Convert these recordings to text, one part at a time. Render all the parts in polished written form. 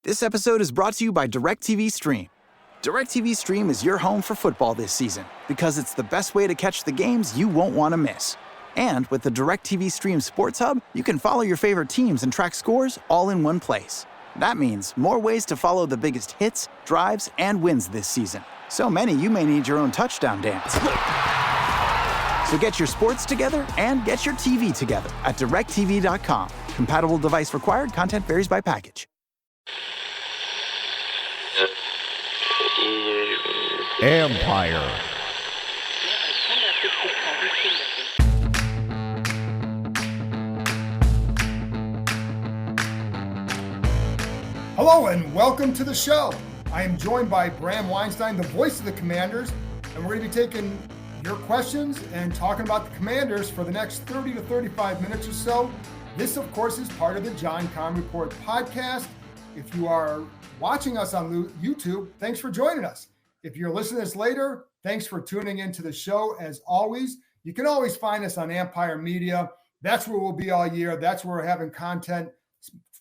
This episode is brought to you by DirecTV Stream. DirecTV Stream is your home for football this season because it's the best way to catch the games you won't want to miss. And with the DirecTV Stream Sports Hub, you can follow your favorite teams and track scores all in one place. That means more ways to follow the biggest hits, drives, and wins this season. So many you may need your own touchdown dance. So get your sports together and get your TV together at DirecTV.com. Compatible device required. Content varies by package. Ampire. Hello and welcome to the show. I am joined by Bram Weinstein, the voice of the Commanders, and we're going to be taking your questions and talking about the Commanders for the next 30 to 35 minutes or so. This, of course, is part of the John Comm Report podcast. If you are watching us on YouTube, thanks for joining us. If you're listening to this later, thanks for tuning into the show. As always, you can always find us on Ampire Media. That's where we'll be all year. That's where we're having content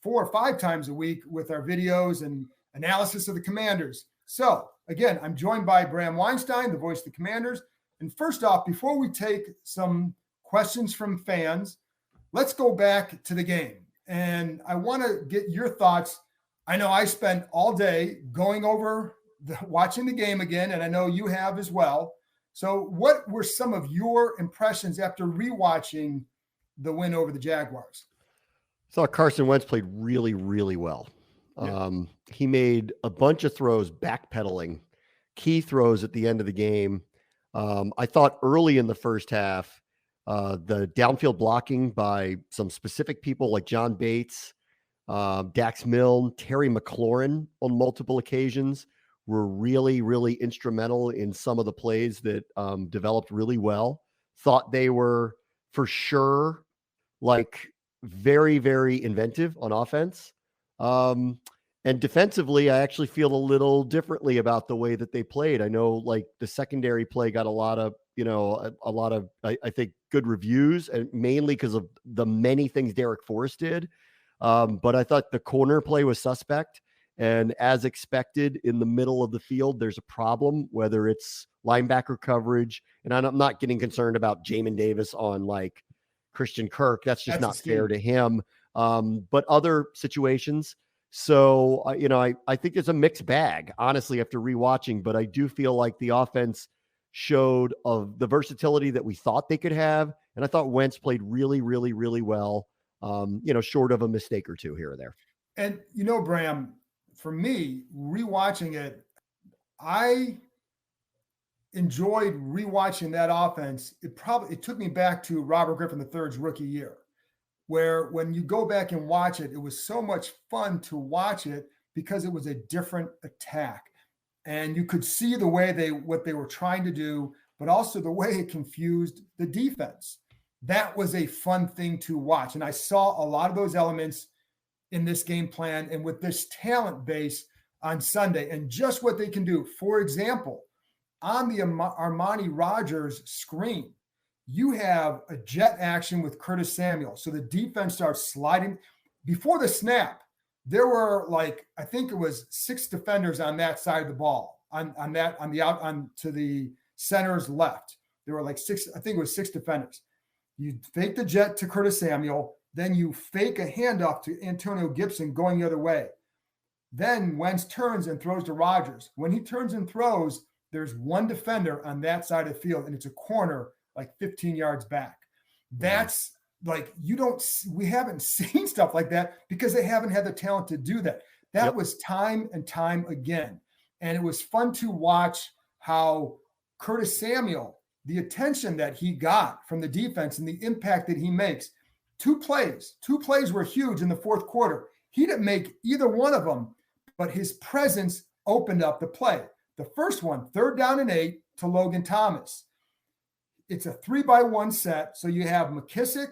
4 or 5 times a week with our videos and analysis of the Commanders. So again, I'm joined by Bram Weinstein, the voice of the Commanders. And first off, before we take some questions from fans, let's go back to the game. And I want to get your thoughts. I know I spent all day going over watching the game again, and I know you have as well. So what were some of your impressions after rewatching the win over the Jaguars? I thought Carson Wentz played really, really well. Yeah. He made a bunch of throws backpedaling, key throws at the end of the game. I thought early in the first half, the downfield blocking by some specific people like John Bates, Dax Milne, Terry McLaurin on multiple occasions were really, really instrumental in some of the plays that developed really well. Thought they were for sure like very, very inventive on offense. And defensively, I actually feel a little differently about the way that they played. I know like the secondary play got a lot of, I think good reviews, and mainly because of the many things Derek Forrest did. But I thought the corner play was suspect. And as expected, in the middle of the field, there's a problem, whether it's linebacker coverage. And I'm not getting concerned about Jamin Davis on like Christian Kirk. That's just not fair to him. But other situations. So, I think it's a mixed bag, honestly, after rewatching. But I do feel like the offense showed of the versatility that we thought they could have. And I thought Wentz played really, really, really well, short of a mistake or two here or there. And, Bram, for me, rewatching it, I enjoyed rewatching that offense. It took me back to Robert Griffin III's rookie year, where when you go back and watch it, it was so much fun to watch it because it was a different attack. And you could see the way what they were trying to do, but also the way it confused the defense. That was a fun thing to watch. And I saw a lot of those elements in this game plan and with this talent base on Sunday and just what they can do. For example, on the Armani Rogers screen, you have a jet action with Curtis Samuel. So the defense starts sliding. Before the snap, there were I think it was 6 defenders on that side of the ball, to the center's left. There were 6, I think it was 6 defenders. You fake the jet to Curtis Samuel, then you fake a handoff to Antonio Gibson going the other way. Then Wentz turns and throws to Rodgers. When he turns and throws, there's one defender on that side of the field, and it's a corner 15 yards back. That's we haven't seen stuff like that because they haven't had the talent to do that. That was time and time again. And it was fun to watch how Curtis Samuel, the attention that he got from the defense and the impact that he makes. Two plays were huge in the fourth quarter. He didn't make either one of them, but his presence opened up the play. The first one, 3rd down and 8 to Logan Thomas. It's a 3-by-1 set. So you have McKissick,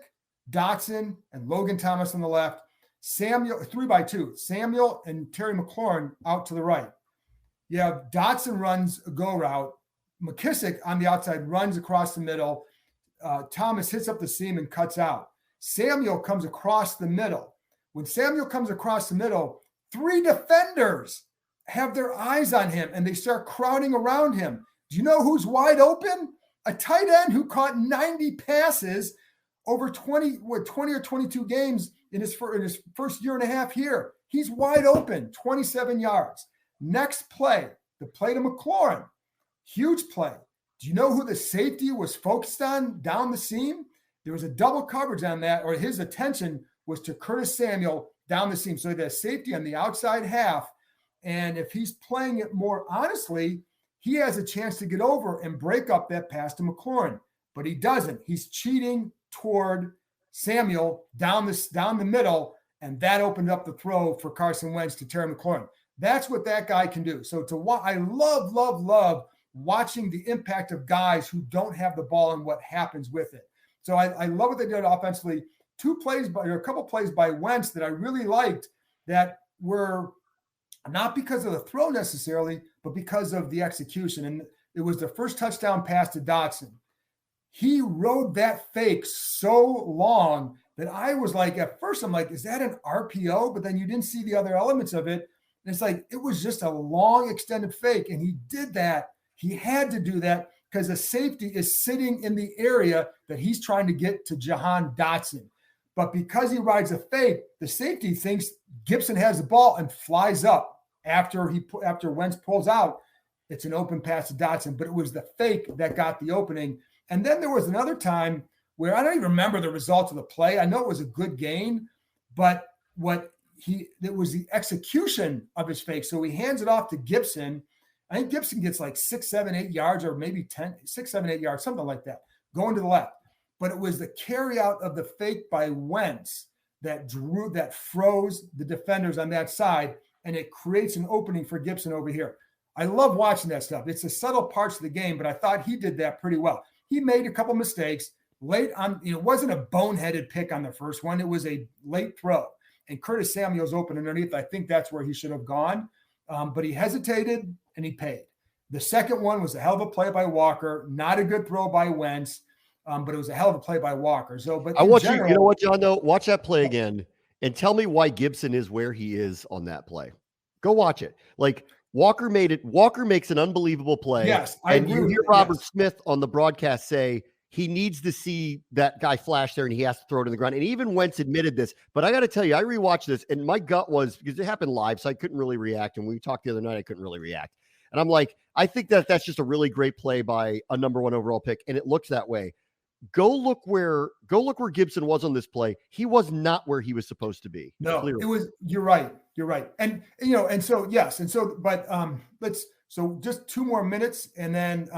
Dotson, and Logan Thomas on the left. Samuel, 3-by-2. Samuel and Terry McLaurin out to the right. You have Dotson runs a go route. McKissick on the outside runs across the middle. Thomas hits up the seam and cuts out. Samuel comes across the middle. When Samuel comes across the middle, 3 defenders have their eyes on him and they start crowding around him. Do you know who's wide open? A tight end who caught 90 passes over 20 or 22 games in his first year and a half here. He's wide open, 27 yards. Next play, the play to McLaurin, huge play. Do you know who the safety was focused on down the seam? There was a double coverage on that, or his attention was to Curtis Samuel down the seam. So the safety on the outside half. And if he's playing it more honestly, he has a chance to get over and break up that pass to McLaurin, but he doesn't. He's cheating toward Samuel down the middle, and that opened up the throw for Carson Wentz to Terry McLaurin. That's what that guy can do. So I love watching the impact of guys who don't have the ball and what happens with it. So I love what they did offensively. A couple plays by Wentz that I really liked that were not because of the throw necessarily, but because of the execution. And it was the first touchdown pass to Dotson. He rode that fake so long that I was like, at first I'm like, is that an RPO? But then you didn't see the other elements of it. And it's like, it was just a long extended fake. And he did that. He had to do that because the safety is sitting in the area that he's trying to get to Jahan Dotson. But because he rides a fake, the safety thinks Gibson has the ball and flies up. After Wentz pulls out, it's an open pass to Dotson, but it was the fake that got the opening. And then there was another time where I don't even remember the result of the play. I know it was a good gain, but it was the execution of his fake. So he hands it off to Gibson. I think Gibson gets like 6, 7, 8 yards, or maybe 6, 7, 8 yards, something like that, going to the left. But it was the carry out of the fake by Wentz that froze the defenders on that side, and it creates an opening for Gibson over here. I love watching that stuff. It's the subtle parts of the game, but I thought he did that pretty well. He made a couple mistakes late on. It wasn't a boneheaded pick on the first one. It was a late throw, and Curtis Samuel's open underneath. I think that's where he should have gone, but he hesitated and he paid. The second one was a hell of a play by Walker. Not a good throw by Wentz, but it was a hell of a play by Walker. So, but I want you know what, John, though? Watch that play again and tell me why Gibson is where he is on that play. Go watch it. Like, Walker makes an unbelievable play. Yes, and you hear Robert Smith on the broadcast say he needs to see that guy flash there and he has to throw it in the ground. And even Wentz admitted this. But I got to tell you, I rewatched this and my gut was, because it happened live, so I couldn't really react. And when we talked the other night, I couldn't really react. And I'm like, I think that's just a really great play by a number 1 overall pick, and it looks that way. Go look where Gibson was on this play. He was not where he was supposed to be. No, clearly. it was. You're right. And so yes, so just 2 more minutes, and then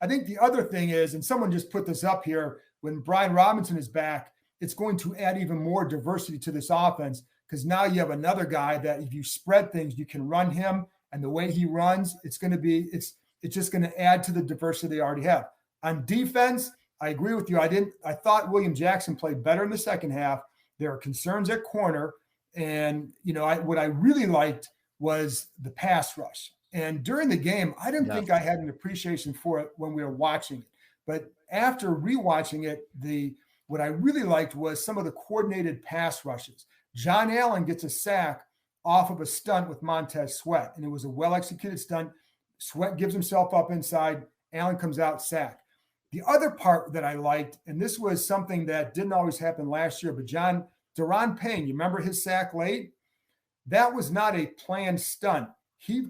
I think the other thing is, and someone just put this up here, when Brian Robinson is back, it's going to add even more diversity to this offense, because now you have another guy that if you spread things, you can run him, and the way he runs, it's just going to add to the diversity they already have. On defense, I agree with you. I thought William Jackson played better in the second half. There are concerns at corner. And, what I really liked was the pass rush. And during the game, I didn't think I had an appreciation for it when we were watching it. But after rewatching it, what I really liked was some of the coordinated pass rushes. John Allen gets a sack off of a stunt with Montez Sweat, and it was a well-executed stunt. Sweat gives himself up inside. Allen comes out, sack. The other part that I liked, and this was something that didn't always happen last year, but Deron Payne, you remember his sack late? That was not a planned stunt. He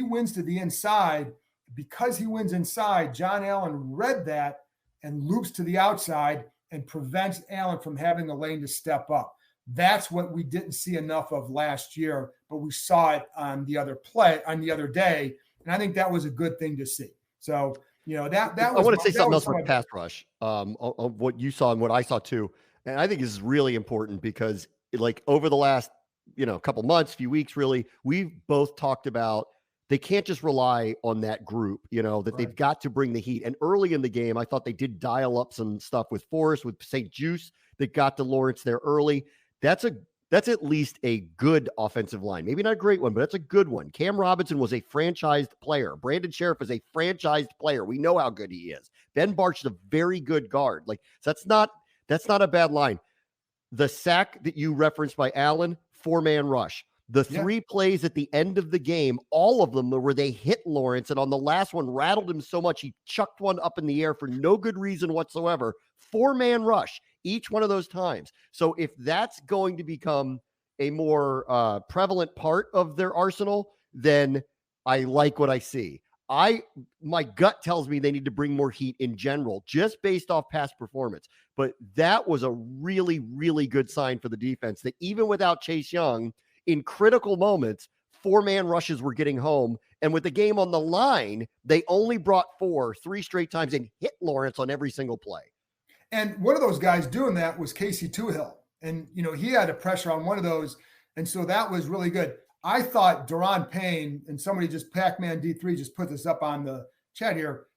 wins to the inside. Because he wins inside, John Allen read that and loops to the outside and prevents Allen from having a lane to step up. That's what we didn't see enough of last year, but we saw it on the other day. And I think that was a good thing to see. So, that was. I want to say something else about pass rush. Of what you saw and what I saw too, and I think this is really important because, like, over the last couple months, few weeks, really, we've both talked about they can't just rely on that group. That they've got to bring the heat. And early in the game, I thought they did dial up some stuff with Forrest, with St. Juice that got to Lawrence there early. That's at least a good offensive line. Maybe not a great one, but that's a good one. Cam Robinson was a franchised player. Brandon Sheriff is a franchised player. We know how good he is. Ben Barch is a very good guard. Like, so that's not a bad line. The sack that you referenced by Allen, 4-man rush. The 3 plays at the end of the game, all of them where they hit Lawrence, and on the last one rattled him so much he chucked one up in the air for no good reason whatsoever. 4-man rush each one of those times. So if that's going to become a more prevalent part of their arsenal, then I like what I see. My gut tells me they need to bring more heat in general, just based off past performance. But that was a really, really good sign for the defense that even without Chase Young, in critical moments, 4-man rushes were getting home. And with the game on the line, they only brought 3 straight times and hit Lawrence on every single play. And one of those guys doing that was Casey Toohill. And, he had a pressure on one of those. And so that was really good. I thought Daron Payne, and somebody just Pac-Man D3 just put this up on the chat here.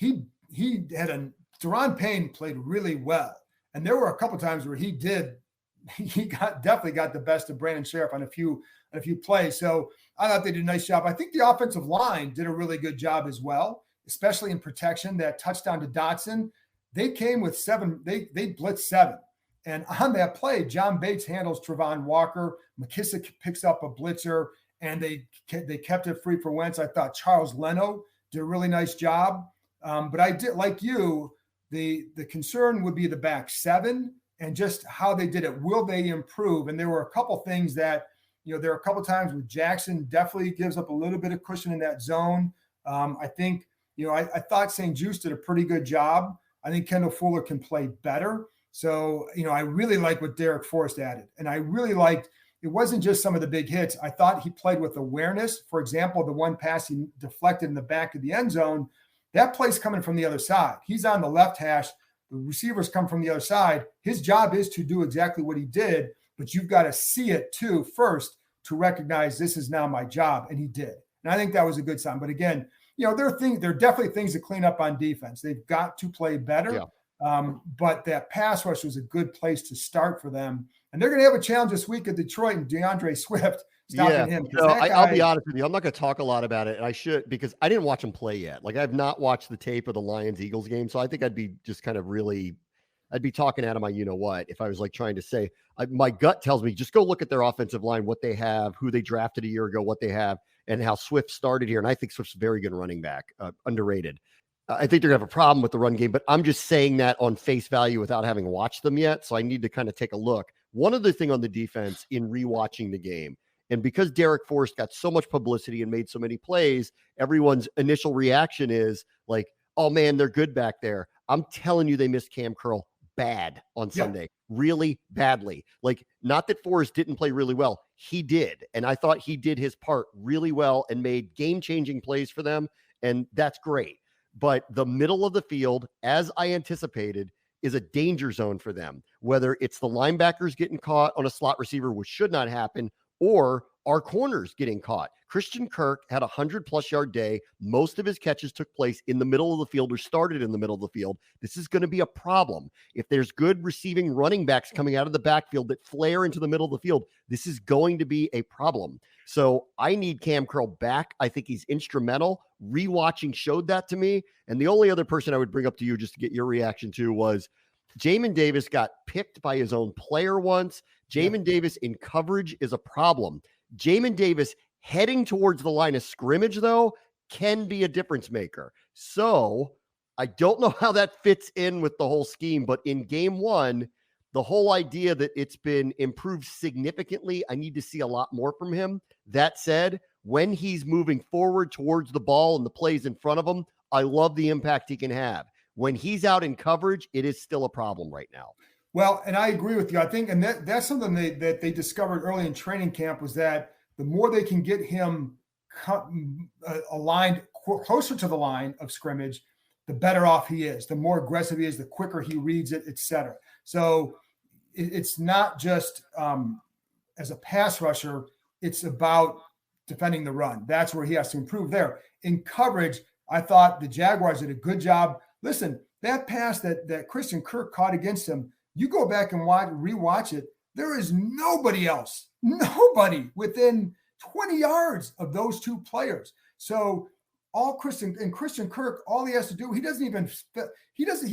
Daron Payne played really well. And there were a couple times where he definitely got the best of Brandon Sheriff on a few plays. So I thought they did a nice job. I think the offensive line did a really good job as well, especially in protection. That touchdown to Dotson, they came with 7. They blitzed 7. And on that play, John Bates handles Trevon Walker. McKissick picks up a blitzer, and they kept it free for Wentz. I thought Charles Leno did a really nice job. But I did, like you, the concern would be the back 7 and just how they did it. Will they improve? And there were a couple things that, there are a couple times where Jackson definitely gives up a little bit of cushion in that zone. I think, I thought St. Juste did a pretty good job. I think Kendall Fuller can play better. So, I really like what Derek Forrest added. And I really liked, it wasn't just some of the big hits. I thought he played with awareness. For example, the one pass he deflected in the back of the end zone, that play's coming from the other side. He's on the left hash. The receivers come from the other side. His job is to do exactly what he did, but you've got to see it too first to recognize this is now my job. And he did. And I think that was a good sign. But again, there are definitely things to clean up on defense. They've got to play better. Yeah. But that pass rush was a good place to start for them. And they're going to have a challenge this week at Detroit and DeAndre Swift stopping him. No, I'll be honest with you. I'm not going to talk a lot about it. And I should, because I didn't watch him play yet. Like, I've not watched the tape of the Lions-Eagles game. So I think I'd be just kind of I'd be talking out of my you-know-what if I was like trying to say, my gut tells me just go look at their offensive line, what they have, who they drafted a year ago, what they have, and how Swift started here. And I think Swift's a very good running back, underrated. I think they're going to have a problem with the run game, but I'm just saying that on face value without having watched them yet. So I need to kind of take a look. One other thing on the defense in rewatching the game, and because Derek Forrest got so much publicity and made so many plays, everyone's initial reaction is like, oh man, they're good back there. I'm telling you, they missed Cam Curl bad on Sunday, really badly. Like, not that Forrest didn't play really well. He did. And I thought he did his part really well and made game-changing plays for them. And that's great. But the middle of the field, as I anticipated, is a danger zone for them, whether it's the linebackers getting caught on a slot receiver, which should not happen, or our corners getting caught. Christian Kirk had a 100-plus yard day. Most of his catches took place in the middle of the field or started in the middle of the field. This is going to be a problem. If there's good receiving running backs coming out of the backfield that flare into the middle of the field, this is going to be a problem. So I need Cam Curl back. I think he's instrumental. Rewatching showed that to me. And the only other person I would bring up to you just to get your reaction to was Jamin Davis got picked by his own player once. Jamin Davis in coverage is a problem. Jamin Davis heading towards the line of scrimmage, though, can be a difference maker. So I don't know how that fits in with the whole scheme, but in game 1, the whole idea that it's been improved significantly, I need to see a lot more from him. That said, when he's moving forward towards the ball and the plays in front of him, I love the impact he can have. When he's out in coverage, it is still a problem right now. Well, and I agree with you. I think, and that's something that they discovered early in training camp, was that the more they can get him aligned closer to the line of scrimmage, the better off he is. The more aggressive he is, the quicker he reads it, et cetera. So it's not just as a pass rusher, it's about defending the run. That's where he has to improve there. In coverage, I thought the Jaguars did a good job. Listen, that pass that Christian Kirk caught against him, you go back and rewatch it, there is nobody within 20 yards of those two players. So Christian Kirk, all he has to do, he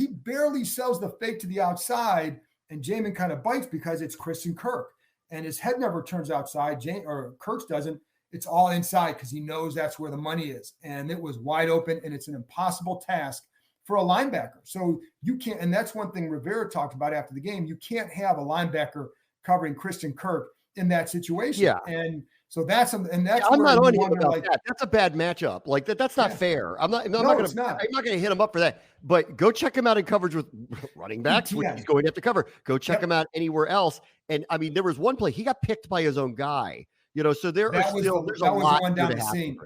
barely sells the fake to the outside, and Jamin kind of bites because it's Christian Kirk. and his head never turns outside. Or Kirk's doesn't. It's all inside because he knows that's where the money is. And it was wide open, and it's an impossible task for a linebacker. So you can't, and that's one thing Rivera talked about after the game. You can't have a linebacker covering Christian Kirk in that situation. Yeah. And so that's I'm not on him about that. That's a bad matchup. Like that's not fair. I'm not going to hit him up for that. But go check him out in coverage with running backs, which he's going to have to cover. Go check him out anywhere else. And I mean, there was one play he got picked by his own guy. So there's a lot one down the seam.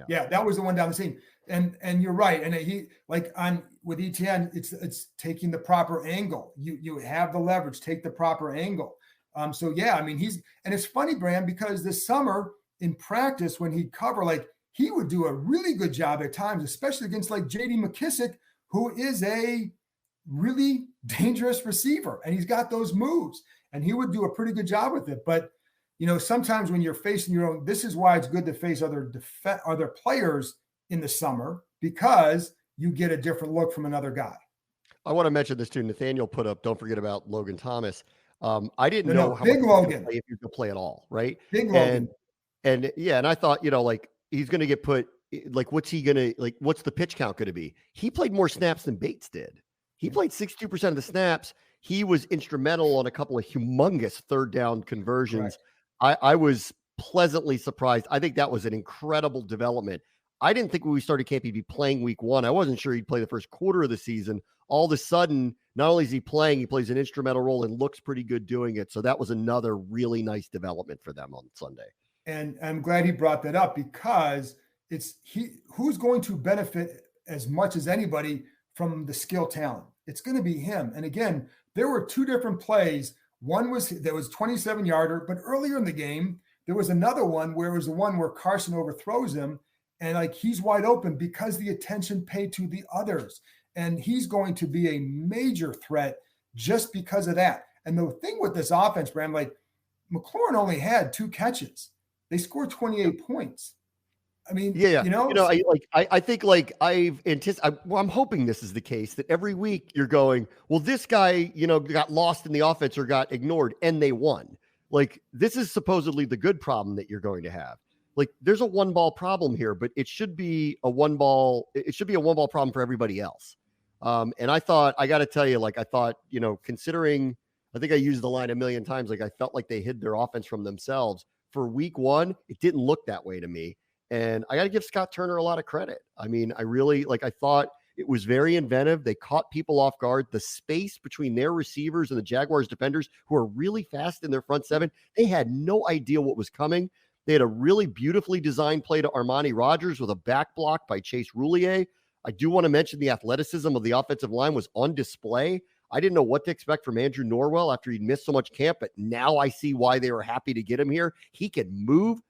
Yeah, that was the one down the seam. And you're right. And he with ETN, it's taking the proper angle. You have the leverage, take the proper angle. So yeah, I mean and it's funny, Bram, because this summer in practice when he'd cover, like he would do a really good job at times, especially against like JD McKissick, who is a really dangerous receiver, and he's got those moves, and he would do a pretty good job with it. But sometimes when you're facing your own, this is why it's good to face other players in the summer, because you get a different look from another guy. I want to mention this too. Nathaniel put up, don't forget about Logan Thomas. I didn't know how big Logan if you could play at all, right? Big Logan. And I thought, like he's going to get put, like what's the pitch count going to be? He played more snaps than Bates did. He played 62% of the snaps. He was instrumental on a couple of humongous third down conversions. I was pleasantly surprised. I think that was an incredible development. I didn't think when we started camp he'd be playing week 1. I wasn't sure he'd play the first quarter of the season. All of a sudden, not only is he playing, he plays an instrumental role and looks pretty good doing it. So that was another really nice development for them on Sunday. And I'm glad he brought that up, because who's going to benefit as much as anybody from the skill talent. It's going to be him. And again, there were 2 different plays. One was 27-yarder, but earlier in the game, there was another one where it was the one where Carson overthrows him, and like he's wide open because the attention paid to the others. And he's going to be a major threat just because of that. And the thing with this offense, Bram, like McLaurin only had 2 catches. They scored 28 points. I mean, I think like I'm hoping this is the case, that every week you're going, well, this guy, got lost in the offense or got ignored and they won. Like this is supposedly the good problem that you're going to have. Like there's a 1-ball problem here, but it should be a 1-ball problem for everybody else. And I got to tell you, considering, I think I used the line a million times, like I felt like they hid their offense from themselves for week 1. It didn't look that way to me. And I got to give Scott Turner a lot of credit. I mean, I thought it was very inventive. They caught people off guard. The space between their receivers and the Jaguars defenders, who are really fast in their front 7, they had no idea what was coming. They had a really beautifully designed play to Armani Rogers with a back block by Chase Roulier. I do want to mention the athleticism of the offensive line was on display. I didn't know what to expect from Andrew Norwell after he'd missed so much camp, but now I see why they were happy to get him here. He can move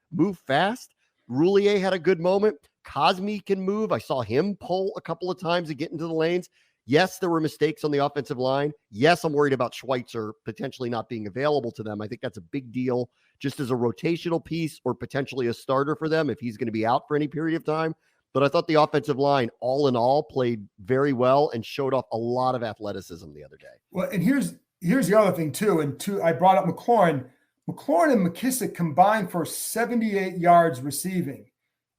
fast. Roulier had a good moment. Cosme can move. I saw him pull a couple of times to get into the lanes. Yes, there were mistakes on the offensive line. Yes, I'm worried about Schweitzer potentially not being available to them. I think that's a big deal just as a rotational piece or potentially a starter for them if he's going to be out for any period of time. But I thought the offensive line, all in all, played very well and showed off a lot of athleticism the other day. Well, and here's the other thing too. I brought up McLaurin. McLaurin and McKissick combined for 78 yards receiving,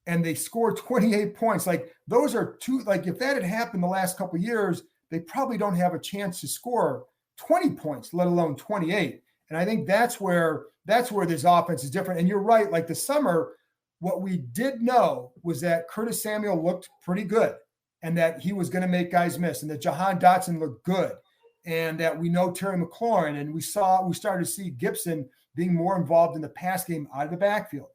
and they scored 28 points. Like those are 2. Like if that had happened the last couple of years, they probably don't have a chance to score 20 points, let alone 28. And I think that's where this offense is different. And you're right. Like the summer, what we did know was that Curtis Samuel looked pretty good, and that he was going to make guys miss, and that Jahan Dotson looked good, and that we know Terry McLaurin, and we started to see Gibson being more involved in the pass game out of the backfield.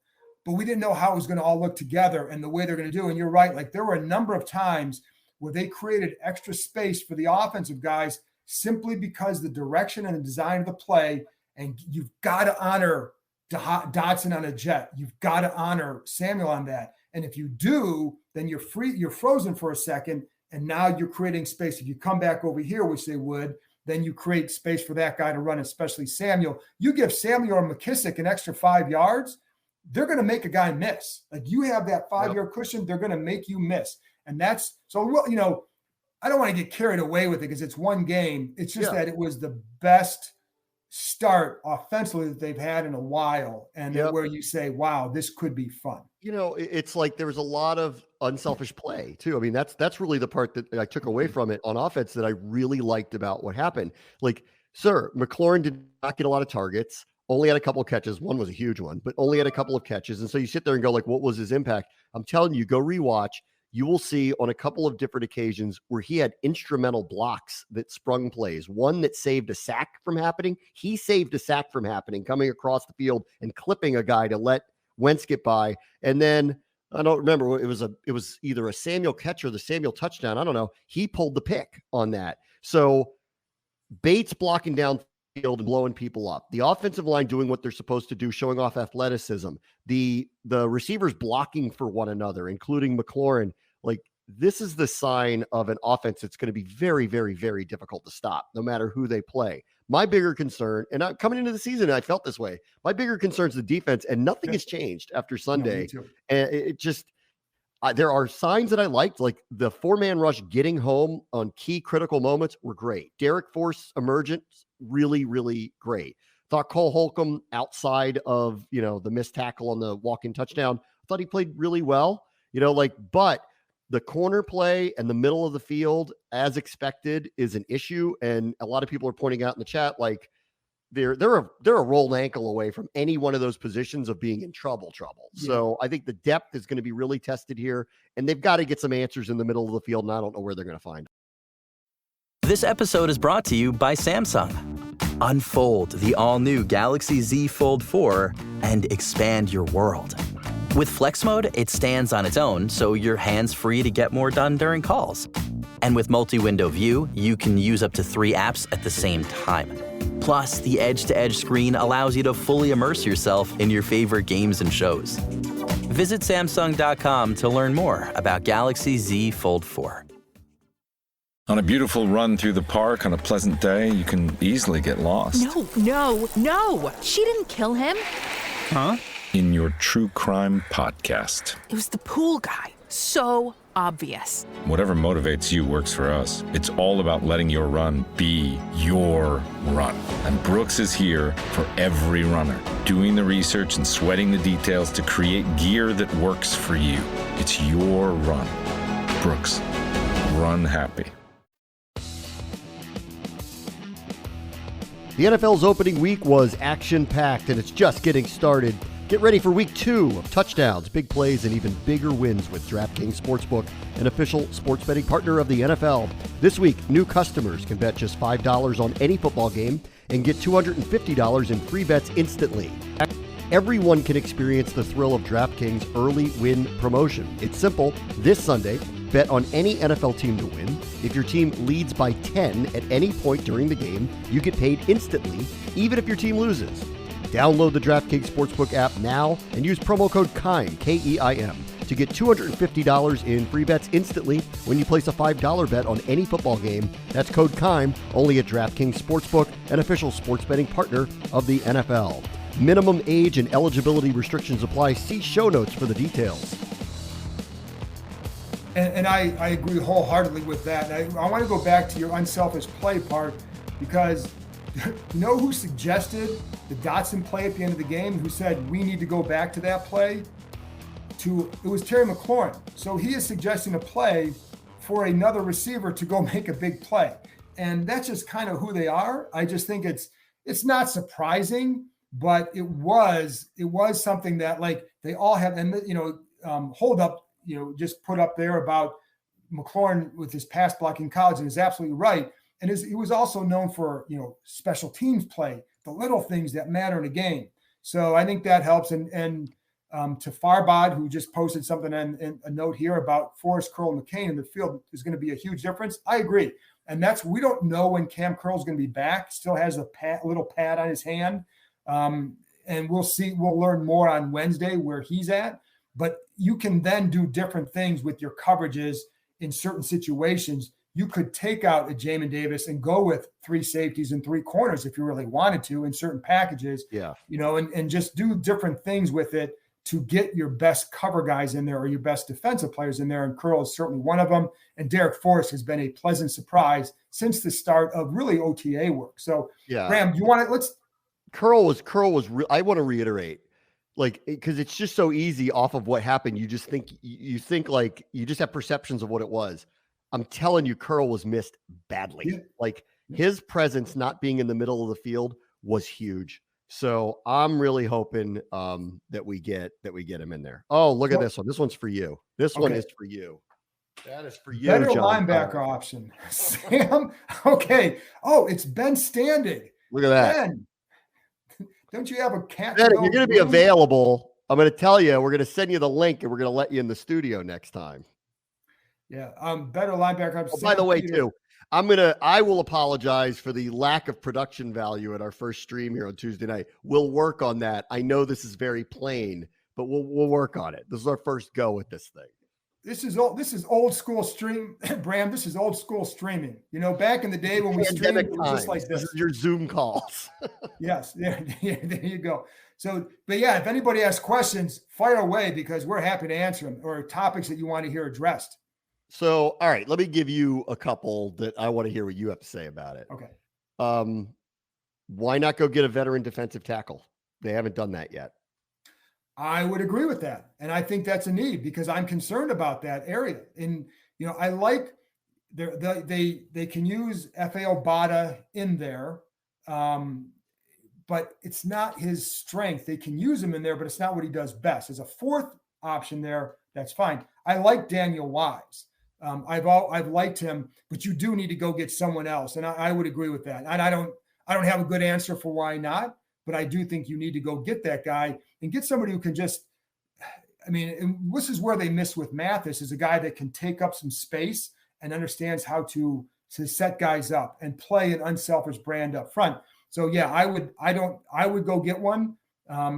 But we didn't know how it was going to all look together and the way they're going to do. And you're right. Like there were a number of times where they created extra space for the offensive guys simply because the direction and the design of the play. And you've got to honor Dotson on a jet. You've got to honor Samuel on that. And if you do, then you're frozen for a second. And now you're creating space. If you come back over here, which they would, then you create space for that guy to run, especially Samuel. You give Samuel or McKissick an extra 5 yards, they're going to make a guy miss. Like you have that 5-yard cushion, they're going to make you miss. And that's so, I don't want to get carried away with it because it's one game. It's just that it was the best start offensively that they've had in a while, and where you say, wow, this could be fun. It's like there was a lot of unselfish play too. I mean, that's really the part that I took away from it on offense that I really liked about what happened. Like, sir, McLaurin did not get a lot of targets, only had a couple of catches. One was a huge one, but only had a couple of catches. And so you sit there and go like, what was his impact? I'm telling you, go rewatch. You will see on a couple of different occasions where he had instrumental blocks that sprung plays. One that saved a sack from happening. He saved a sack from happening, coming across the field and clipping a guy to let Wentz get by. And then I don't remember, it was either a Samuel catch or the Samuel touchdown. I don't know. He pulled the pick on that. So Bates blocking down field and blowing people up. The offensive line doing what they're supposed to do, showing off athleticism. The receivers blocking for one another, including McLaurin. Like, this is the sign of an offense that's going to be very, very, very difficult to stop, no matter who they play. My bigger concern, and coming into the season, I felt this way. My bigger concern is the defense, and nothing has changed after Sunday. No, and it just, there are signs that I liked, like the 4-man rush getting home on key critical moments were great. Derek Force emergence, really, really great. Thought Cole Holcomb outside of, the missed tackle on the walk-in touchdown, thought he played really well, but the corner play and the middle of the field, as expected, is an issue. And a lot of people are pointing out in the chat, like they're a rolled ankle away from any one of those positions of being in trouble. Yeah. So I think the depth is going to be really tested here, and they've got to get some answers in the middle of the field. And I don't know where they're going to find them. This episode is brought to you by Samsung. Unfold the all-new Galaxy Z Fold 4 and expand your world. With Flex Mode, it stands on its own, so you're hands-free to get more done during calls. And with multi-window view, you can use up to 3 apps at the same time. Plus, the edge-to-edge screen allows you to fully immerse yourself in your favorite games and shows. Visit Samsung.com to learn more about Galaxy Z Fold 4. On a beautiful run through the park on a pleasant day, you can easily get lost. No! She didn't kill him. Huh? In your true crime podcast. It was the pool guy. So obvious. Whatever motivates you works for us. It's all about letting your run be your run. And Brooks is here for every runner, doing the research and sweating the details to create gear that works for you. It's your run. Brooks, run happy. The NFL's opening week was action-packed, and it's just getting started. Get ready for week 2 of touchdowns, big plays, and even bigger wins with DraftKings Sportsbook, an official sports betting partner of the NFL. This week, new customers can bet just $5 on any football game and get $250 in free bets instantly. Everyone can experience the thrill of DraftKings early win promotion. It's simple. This Sunday, bet on any NFL team to win. If your team leads by 10 at any point during the game, you get paid instantly, even if your team loses. Download the DraftKings Sportsbook app now and use promo code KEIM, K-E-I-M, to get $250 in free bets instantly when you place a $5 bet on any football game. That's code KEIM, only at DraftKings Sportsbook, an official sports betting partner of the NFL. Minimum age and eligibility restrictions apply. See show notes for the details. And I agree wholeheartedly with that. And I want to go back to your unselfish play part, because you know who suggested the Dotson play at the end of the game, who said we need to go back to that play? It was Terry McLaurin. So he is suggesting a play for another receiver to go make a big play. And that's just kind of who they are. I just think it's not surprising, but it was something that, like, they all have, and hold up, just put up there about McLaurin with his pass blocking in college, and is absolutely right. And he was also known for, special teams play, the little things that matter in a game. So I think that helps. And to Farbod, who just posted something and a note here about Forrest Curl McCain in the field is going to be a huge difference. I agree. And we don't know when Cam Curl's going to be back. Still has a little pad on his hand. And we'll see. We'll learn more on Wednesday where he's at. But you can then do different things with your coverages in certain situations. You could take out a Jamin Davis and go with 3 safeties and 3 corners if you really wanted to in certain packages. Yeah. And just do different things with it to get your best cover guys in there or your best defensive players in there. And Curl is certainly one of them. And Derek Forrest has been a pleasant surprise since the start of really OTA work. So, yeah. Bram, you want to Curl was I want to reiterate, like, because it's just so easy off of what happened. You just think like you just have perceptions of what it was. I'm telling you, Curl was missed badly. Yeah. Like his presence not being in the middle of the field was huge. So I'm really hoping that we get him in there. Oh, look at this one. This one's for you. This one is for you. That is for you, Better John. linebacker option. Sam. Okay. Oh, it's Ben Standig. Look at that. Ben, don't you have a cat? Ben, if you're going to be available, I'm going to tell you, we're going to send you the link and we're going to let you in the studio next time. Yeah. Better linebacker option. Oh, by the way, too, I will apologize for the lack of production value at our first stream here on Tuesday night. We'll work on that. I know this is very plain, but we'll work on it. This is our first go with this thing. This is old school stream, Bram. This is old school streaming. You know, back in the day when we streamed, it was just like this. This is your Zoom calls. Yes, there you go. So, but yeah, if anybody has questions, fire away because we're happy to answer them, or topics that you want to hear addressed. So, all right, let me give you a couple that I want to hear what you have to say about it. Okay. Why not go get a veteran defensive tackle? They haven't done that yet. I would agree with that. And I think that's a need because I'm concerned about that area. And, you know, I like they can use FAO Bada in there, but it's not his strength. They can use him in there, but it's not what he does best. As a fourth option there, that's fine. I like Daniel Wise. I've liked him, but you do need to go get someone else. And I would agree with that. And I don't have a good answer for why not, but I do think you need to go get that guy and get somebody who can just, I mean, and this is where they miss with Mathis, is a guy that can take up some space and understands how to set guys up and play an unselfish brand up front. So yeah, I would go get one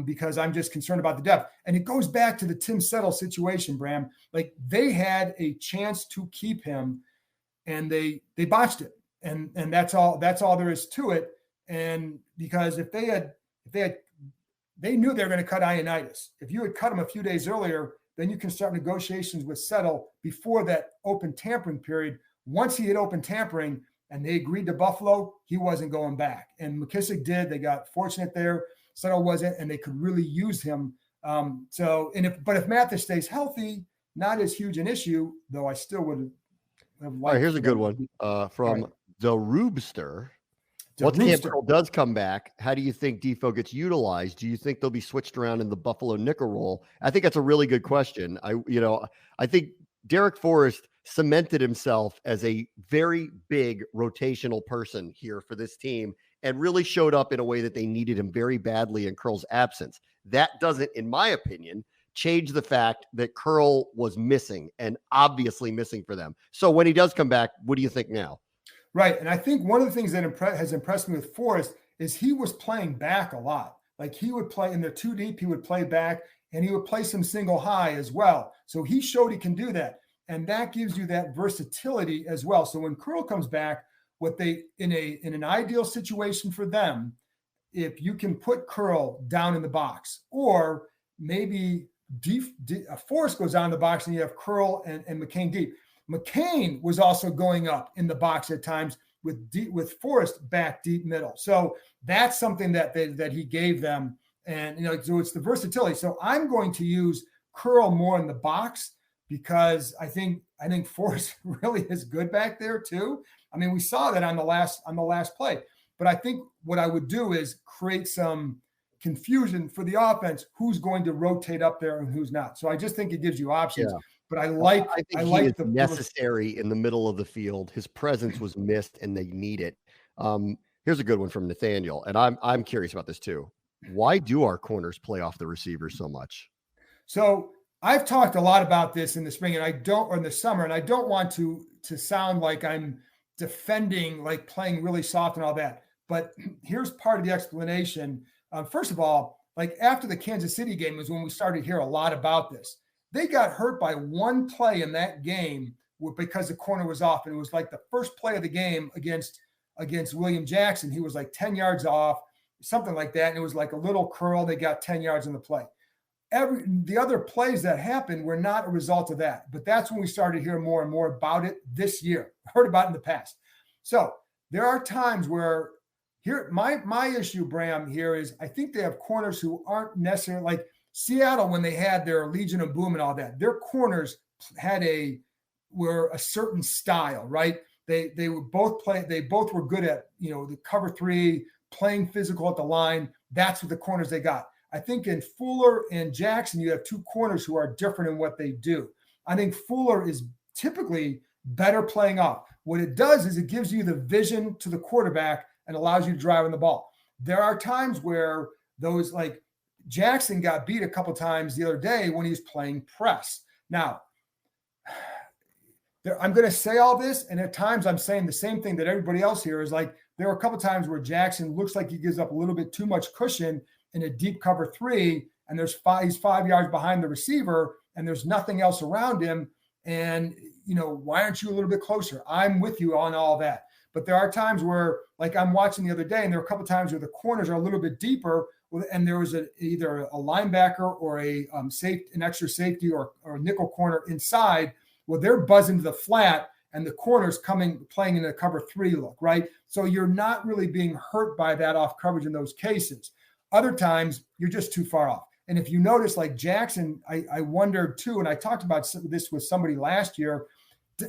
because I'm just concerned about the depth. And it goes back to the Tim Settle situation, Bram. Like they had a chance to keep him and they botched it. And that's all there is to it. And because if they knew they were going to cut Ioannidis. If you had cut him a few days earlier, then you can start negotiations with Settle before that open tampering period. Once he had open tampering and they agreed to Buffalo, he wasn't going back. And McKissick did. They got fortunate there. Settle wasn't, and they could really use him. But if Mathis stays healthy, not as huge an issue, though I still would have liked. All right, here's a good one from the Rubster. Once Cam Curl does come back, how do you think Defo gets utilized? Do you think they'll be switched around in the Buffalo nickel role? I think that's a really good question. I think Derek Forrest cemented himself as a very big rotational person here for this team and really showed up in a way that they needed him very badly in Curl's absence. That doesn't, in my opinion, change the fact that Curl was missing and obviously missing for them. So when he does come back, what do you think now? Right. And I think one of the things that has impressed me with Forrest is he was playing back a lot. Like he would play in the two deep, he would play back and he would play some single high as well. So he showed he can do that. And that gives you that versatility as well. So when Curl comes back, what they in an ideal situation for them, if you can put Curl down in the box, or maybe Forrest goes down in the box and you have Curl and McCain deep. McCain was also going up in the box at times with Forrest back deep middle. So that's something that he gave them. And, so it's the versatility. So I'm going to use Curl more in the box because I think Forrest really is good back there too. I mean, we saw that on the last play, but I think what I would do is create some confusion for the offense, who's going to rotate up there and who's not. So I just think it gives you options. Yeah. But I think the necessary in the middle of the field. His presence was missed and they need it. Here's a good one from Nathaniel. And I'm curious about this too. Why do our corners play off the receivers so much? So I've talked a lot about this in the spring or in the summer, and I don't want to sound like I'm defending, like playing really soft and all that. But here's part of the explanation. First of all, like after the Kansas City game was when we started to hear a lot about this. They got hurt by one play in that game because the corner was off. And it was like the first play of the game against William Jackson. He was like 10 yards off, something like that. And it was like a little curl. They got 10 yards in the play. The other plays that happened were not a result of that. But that's when we started to hear more and more about it this year. Heard about it in the past. So there are times where here, my issue, Bram, here is I think they have corners who aren't necessarily like Seattle when they had their Legion of Boom and all that. Their corners were a certain style, right? They would both play. They both were good at, the cover three, playing physical at the line. That's what the corners they got. I think in Fuller and Jackson, you have two corners who are different in what they do. I think Fuller is typically better playing off. What it does is it gives you the vision to the quarterback and allows you to drive on the ball. There are times where those, like Jackson got beat a couple times the other day when he was playing press. Now, I'm going to say all this, and at times I'm saying the same thing that everybody else here is like, there are a couple times where Jackson looks like he gives up a little bit too much cushion in a deep cover three, and he's 5 yards behind the receiver, and there's nothing else around him. And, why aren't you a little bit closer? I'm with you on all that. But there are times where, like I'm watching the other day, and there are a couple times where the corners are a little bit deeper, and there was either a linebacker or an extra safety or a nickel corner inside. Well, they're buzzing to the flat, and the corner's playing in a cover three look, right? So you're not really being hurt by that off coverage in those cases. Other times, you're just too far off. And if you notice, like Jackson, I wondered too, and I talked about this with somebody last year,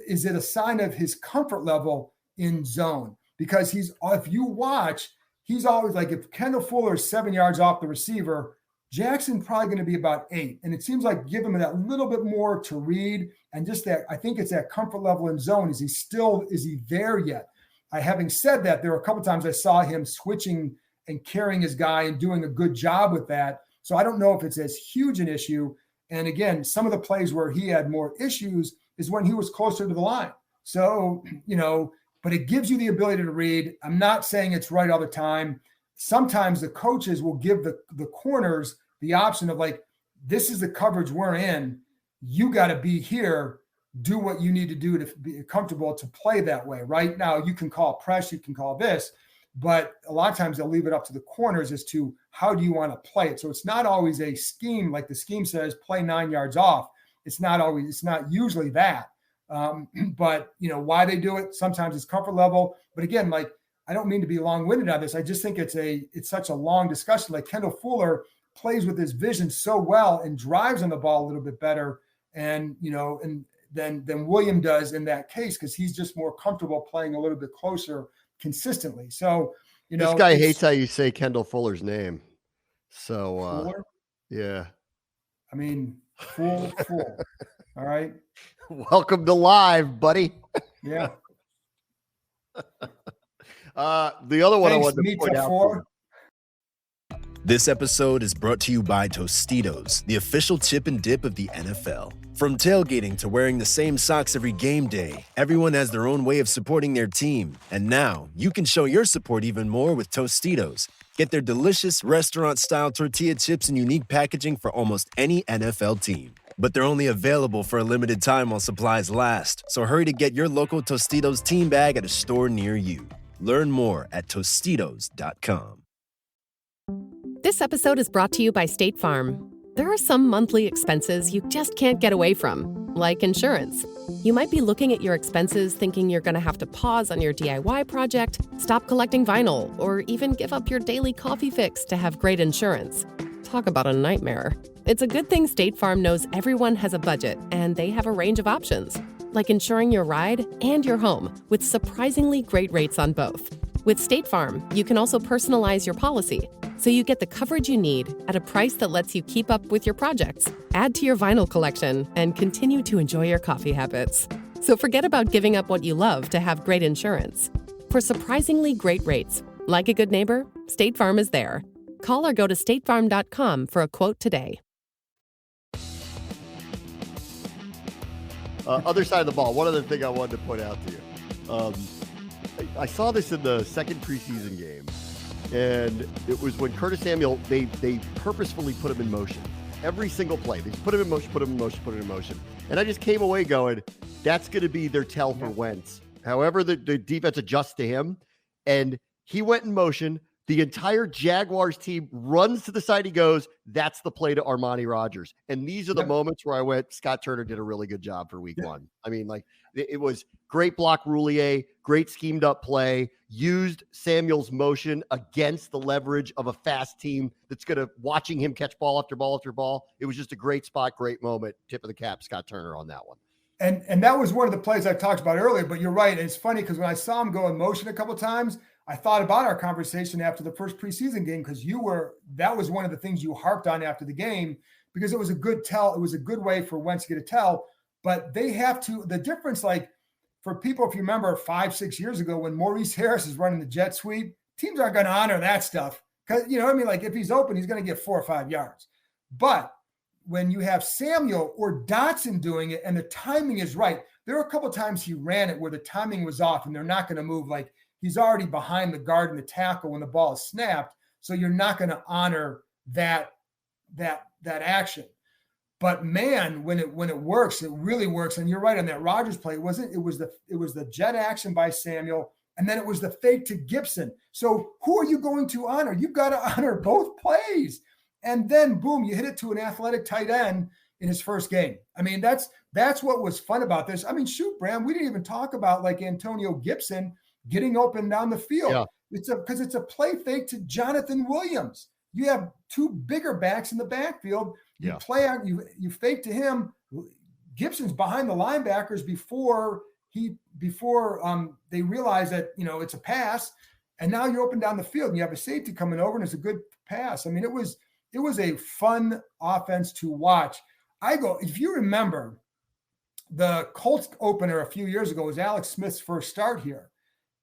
is it a sign of his comfort level in zone? Because if you watch, he's always like, if Kendall Fuller is 7 yards off the receiver, Jackson probably going to be about 8. And it seems like give him that little bit more to read. And just that, I think it's that comfort level in zone. Is he there yet? Having said that, there were a couple times I saw him switching and carrying his guy and doing a good job with that. So I don't know if it's as huge an issue. And again, some of the plays where he had more issues is when he was closer to the line. So, but it gives you the ability to read. I'm not saying it's right all the time. Sometimes the coaches will give the corners the option of like, this is the coverage we're in. You got to be here, do what you need to do to be comfortable to play that way. Right now, you can call press, you can call this, but a lot of times they'll leave it up to the corners as to how do you want to play it. So it's not always a scheme like the scheme says, play 9 yards off. It's not usually that. But why they do it, sometimes it's comfort level. But again, like, I don't mean to be long-winded on this. I just think it's such a long discussion. Like Kendall Fuller plays with his vision so well and drives on the ball a little bit better. And, than William does in that case, because he's just more comfortable playing a little bit closer consistently. So, this guy hates how you say Kendall Fuller's name. So, Fuller? Yeah. I mean, fool. All right. Welcome to live, buddy. Yeah. The other one I wanted to point out. This episode is brought to you by Tostitos, the official chip and dip of the NFL. From tailgating to wearing the same socks every game day, everyone has their own way of supporting their team. And now, you can show your support even more with Tostitos. Get their delicious restaurant-style tortilla chips in unique packaging for almost any NFL team. But they're only available for a limited time while supplies last. So hurry to get your local Tostitos team bag at a store near you. Learn more at Tostitos.com. This episode is brought to you by State Farm. There are some monthly expenses you just can't get away from, like insurance. You might be looking at your expenses thinking you're going to have to pause on your DIY project, stop collecting vinyl, or even give up your daily coffee fix to have great insurance. Talk about a nightmare. It's a good thing State Farm knows everyone has a budget, and they have a range of options, like insuring your ride and your home with surprisingly great rates on both. With State Farm, you can also personalize your policy, so you get the coverage you need at a price that lets you keep up with your projects, add to your vinyl collection, and continue to enjoy your coffee habits. So forget about giving up what you love to have great insurance. For surprisingly great rates, like a good neighbor, State Farm is there. Call or go to statefarm.com for a quote today. Other side of the ball, one other thing I wanted to point out to you. I saw this in the second preseason game, and it was when Curtis Samuel, they purposefully put him in motion. Every single play, they put him in motion, put him in motion, put him in motion. And I just came away going, that's going to be their tell for Wentz. However, the defense adjusts to him, and he went in motion, The entire Jaguars team runs to the side. He goes, that's the play to Armani Rogers. And these are the moments where I went, Scott Turner did a really good job for week one. I mean, like, it was great block Roulier, great schemed up play, used Samuel's motion against the leverage of a fast team that's going to watching him catch ball after ball after ball. It was just a great spot, great moment. Tip of the cap, Scott Turner on that one. And that was one of the plays I talked about earlier, but you're right. And it's funny because when I saw him go in motion a couple of times, I thought about our conversation after the first preseason game, because that was one of the things you harped on after the game, because it was a good tell. It was a good way for Wentz to get a tell, but they have to, the difference, like for people, if you remember 5-6 years ago, when Maurice Harris is running the jet sweep, teams aren't going to honor that stuff. Cause you know what I mean? Like if he's open, he's going to get 4 or 5 yards. But when you have Samuel or Dotson doing it and the timing is right, there were a couple of times he ran it where the timing was off and they're not going to move. Like he's already behind the guard and the tackle when the ball is snapped. So you're not going to honor that action. But man, when it works, it really works. And you're right on that Rodgers play. It was the jet action by Samuel, and then it was the fake to Gibson. So who are you going to honor? You've got to honor both plays. And then boom, you hit it to an athletic tight end in his first game. I mean, that's what was fun about this. I mean, shoot, Bram, we didn't even talk about like Antonio Gibson getting open down the field. Yeah. Because it's a play fake to Jonathan Williams. You have two bigger backs in the backfield. You play out, you fake to him. Gibson's behind the linebackers before they realize that, you know, it's a pass. And now you're open down the field and you have a safety coming over and it's a good pass. I mean, it was a fun offense to watch. If you remember, the Colts opener a few years ago was Alex Smith's first start here.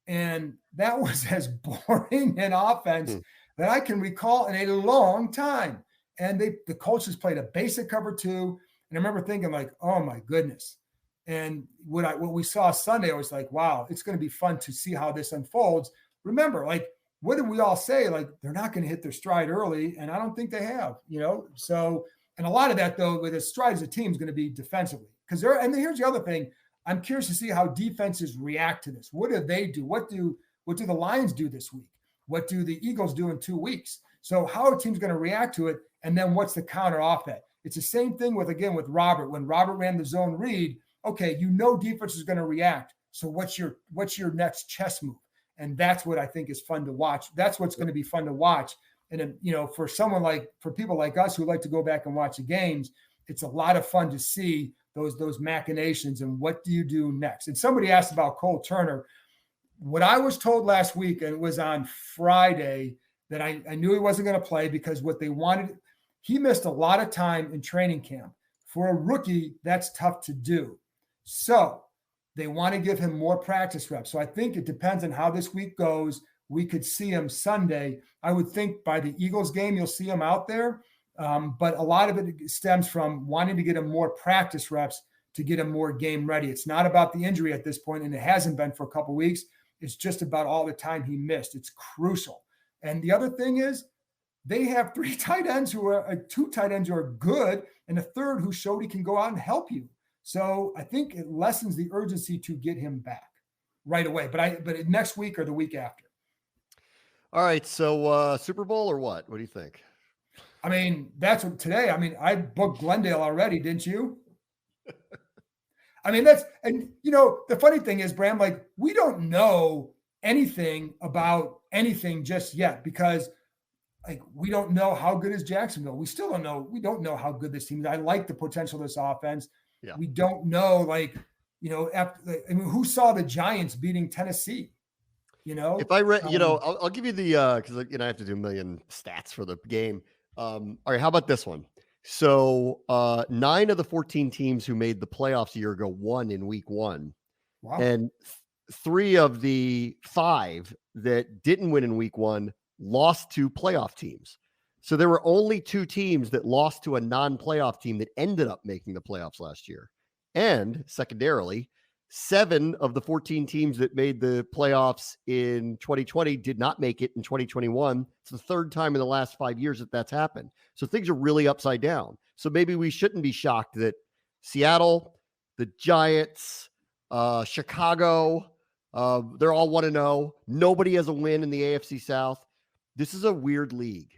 And that was as boring an offense that I can recall in a long time. And the Colts just played a basic cover 2. And I remember thinking like, oh my goodness. And what we saw Sunday, I was like, wow, it's going to be fun to see how this unfolds. Remember, like, what did we all say? Like, they're not going to hit their stride early. And I don't think they have, you know? So, and a lot of that though, with the stride as a team is going to be defensively. And here's the other thing. I'm curious to see how defenses react to this. What do they do? What do the Lions do this week? What do the Eagles do in 2 weeks? So how are teams going to react to it? And then what's the counter off that? It's the same thing with Robert. When Robert ran the zone read, okay, you know defense is going to react. So what's your next chess move? And that's what I think is fun to watch. That's what's going to be fun to watch. And then, you know, for people like us who like to go back and watch the games, it's a lot of fun to see those machinations and what do you do next? And somebody asked about Cole Turner. What I was told last week, and it was on Friday, that I knew he wasn't going to play because what they wanted, he missed a lot of time in training camp. For a rookie, that's tough to do. So they want to give him more practice reps. So I think it depends on how this week goes. We could see him Sunday. I would think by the Eagles game, you'll see him out there. But a lot of it stems from wanting to get him more practice reps to get him more game ready. It's not about the injury at this point, and it hasn't been for a couple of weeks. It's just about all the time he missed. It's crucial. And the other thing is they have 2 tight ends who are good, and a third who showed he can go out and help you. So I think it lessens the urgency to get him back right away. But next week or the week after. All right. So Super Bowl or what? What do you think? I mean, that's what today. I mean, I booked Glendale already, didn't you? I mean, and you know, the funny thing is, Bram, like we don't know anything about anything just yet because like we don't know how good is Jacksonville. We still don't know. We don't know how good this team is. I like the potential of this offense. Yeah. We don't know, like, you know, who saw the Giants beating Tennessee? You know, if I read, you know, I'll give you the because you know I have to do a million stats for the game. All right, how about this one? So 9 of the 14 teams who made the playoffs a year ago won in week 1. Wow. And 3 of the 5 that didn't win in week 1 lost to playoff teams. So there were only 2 teams that lost to a non-playoff team that ended up making the playoffs last year. And secondarily, 7 of the 14 teams that made the playoffs in 2020 did not make it in 2021. It's the 3rd time in the last 5 years that that's happened. So things are really upside down. So maybe we shouldn't be shocked that Seattle, the Giants, Chicago, they're all 1-0. Nobody has a win in the AFC South. this is a weird league.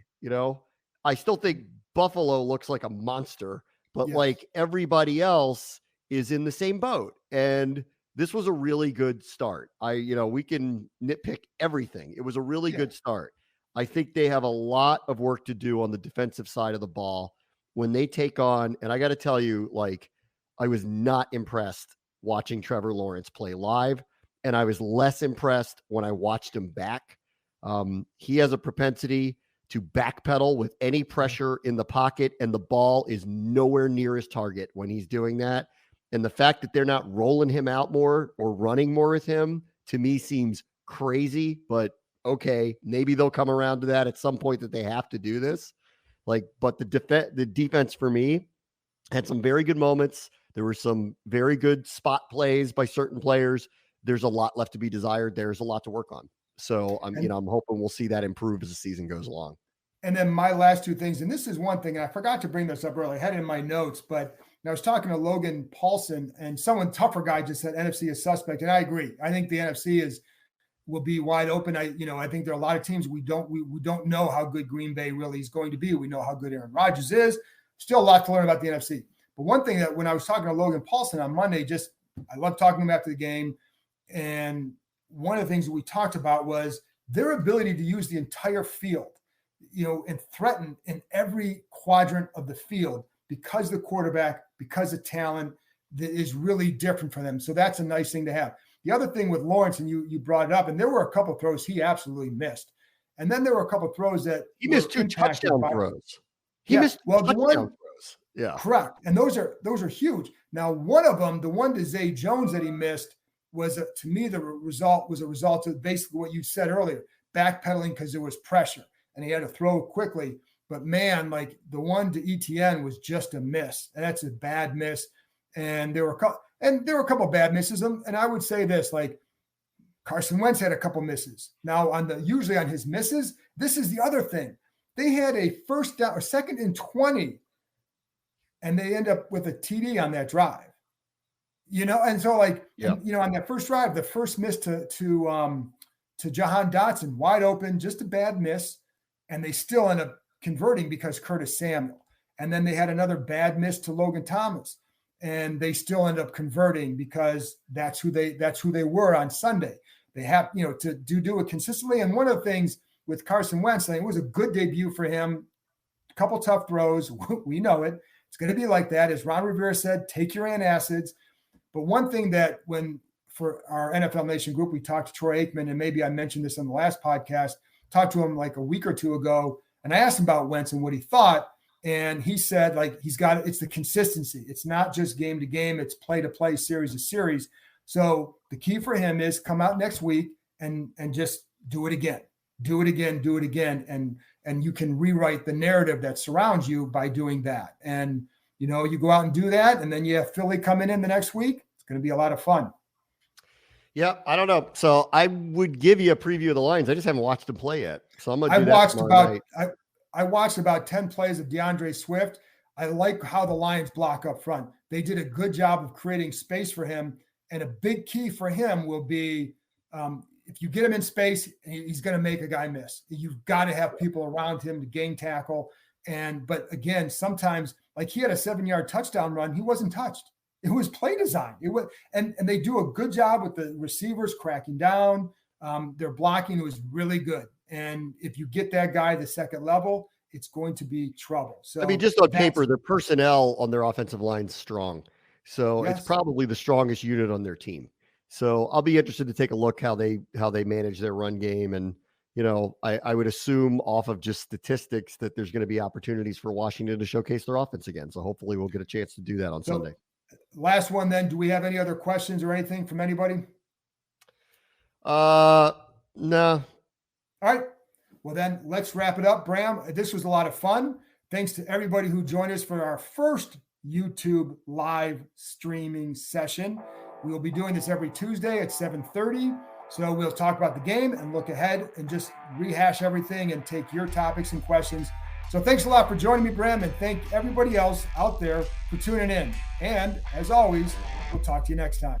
I still think Buffalo looks like a monster, but like everybody else is in the same boat. And this was a really good start. We can nitpick everything. It was a really good start. I think they have a lot of work to do on the defensive side of the ball when they take on, and I got to tell you, like, I was not impressed watching Trevor Lawrence play live, and I was less impressed when I watched him back. He has a propensity to backpedal with any pressure in the pocket, and the ball is nowhere near his target when he's doing that. And the fact that they're not rolling him out more or running more with him, to me, seems crazy, but okay, maybe they'll come around to that at some point, that they have to do this. But the defense for me had some very good moments. There were some very good spot plays by certain players. There's a lot left to be desired. There's a lot to work on. So I'm hoping we'll see that improve as the season goes along. And then my last two things, and this is one thing, and I forgot to bring this up earlier. I had it in my notes, but I was talking to Logan Paulson, and someone tougher guy just said NFC is suspect, and I agree. I think the NFC will be wide open. I think there are a lot of teams we don't know how good Green Bay really is going to be. We know how good Aaron Rodgers is. Still a lot to learn about the NFC. But one thing that when I was talking to Logan Paulson on Monday, I love talking to him after the game, and one of the things that we talked about was their ability to use the entire field, and threaten in every quadrant of the field because the quarterback, because of talent, that is really different for them. So that's a nice thing to have. The other thing with Lawrence, and you brought it up, and there were a couple of throws he absolutely missed. And then there were a couple of throws that he missed 2 touchdown throws. He missed touchdown throws. Yeah. Correct. And those are huge. Now, one of them, the one to Zay Jones that he missed, was to me, the result was a result of basically what you said earlier, backpedaling because there was pressure and he had to throw quickly. But man, like the one to ETN was just a miss, and that's a bad miss. And there were a couple of bad misses. And I would say this, like Carson Wentz had a couple misses. Now usually on his misses, this is the other thing. They had a first down or 2nd and 20, and they end up with a TD on that drive. And so on that first drive, the first miss to Jahan Dotson, wide open, just a bad miss, and they still end up converting because Curtis Samuel. And then they had another bad miss to Logan Thomas, and they still end up converting because that's who they were on Sunday. They have, to do it consistently. And one of the things with Carson Wentz, I think it was a good debut for him. A couple tough throws. We know it. It's going to be like that. As Ron Rivera said, take your antacids. But one thing that for our NFL Nation group, we talked to Troy Aikman, and maybe I mentioned this on the last podcast, talked to him like a week or two ago, and I asked him about Wentz and what he thought. And he said, like, it's the consistency. It's not just game to game. It's play to play, series to series. So the key for him is come out next week and just do it again. Do it again. And you can rewrite the narrative that surrounds you by doing that. And, you go out and do that. And then you have Philly coming in the next week. It's going to be a lot of fun. Yeah, I don't know. So I would give you a preview of the Lions. I just haven't watched them play yet. So I'm going to do that. I watched about 10 plays of DeAndre Swift. I like how the Lions block up front. They did a good job of creating space for him. And a big key for him will be if you get him in space, he's going to make a guy miss. You've got to have people around him to gang tackle. But again, sometimes, like he had a 7-yard touchdown run, he wasn't touched. It was play design. And they do a good job with the receivers cracking down. Their blocking was really good. And if you get that guy the second level, it's going to be trouble. So just on paper, their personnel on their offensive line is strong. So It's probably the strongest unit on their team. So I'll be interested to take a look how they manage their run game. And, I would assume off of just statistics that there's going to be opportunities for Washington to showcase their offense again. So hopefully we'll get a chance to do that on Sunday. Last one then. Do we have any other questions or anything from anybody? No. All right. Well, then let's wrap it up. Bram, this was a lot of fun. Thanks to everybody who joined us for our first YouTube live streaming session. We will be doing this every Tuesday at 7:30. So we'll talk about the game and look ahead and just rehash everything and take your topics and questions. So thanks a lot for joining me, Bram, and thank everybody else out there for tuning in. And as always, we'll talk to you next time.